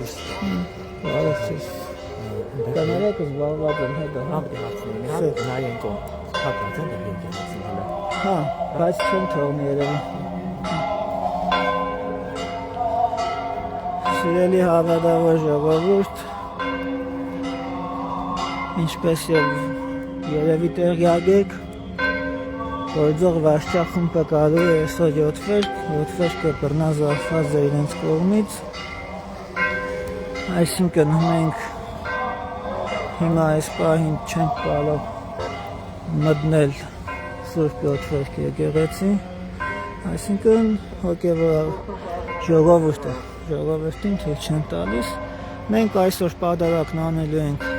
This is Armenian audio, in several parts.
դուրս։ Բարեսես։ Կանարակը զբաղված եմ հետո։ Նայեն կողմ հատված են եկեղեցին հələ։ Հա, բայց չեմ թողնի երևի։ Սիրելի հավատավոր ժողովուրդ, ինչպես եւ երևի տեղյակ եք, գործող վարչախումբը կարու է այսօր 7 վերք բռնազավթված է իրենց կողմից, այսինքն մենք հիմա այս պահին չենք կարող մտնել Սուրբ 7 վերք եկեղեցի, այսինքն հոգևոր ժողովրդին թույլ չեն տալիս, մենք այսօր պատարագն անելու ենք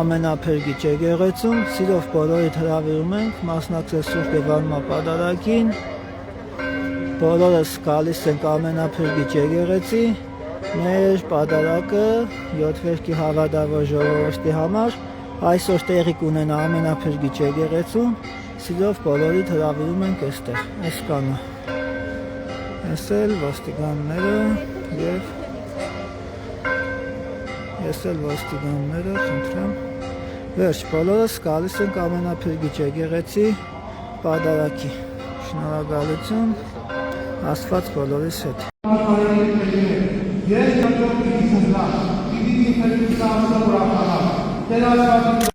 ամենափրկիչ եկեղեցում, սիրով բոլորիդ հրավիրում ենք մասնակցել Սուրբ Եվանմա պատարագին, բոլորս գալիս ենք ամենափրկիչ եկեղեցի, մեր պատարագը 7 վերքի հավատավոր ժողովրդի համար այսօր տեղի կունենա ամենափրկիչ եկեղեցում, սիրով բոլորիդ հրավիրում ենք այստեղ, այս կանա, այս էլ ոստիկանները եւ խնդրեմ, վերջ, բոլորս գալիս ենք ամենափրկիչ եկեղեցի պատարագի, շնորհակալություն, Աստված բոլորիս հետ։ Ես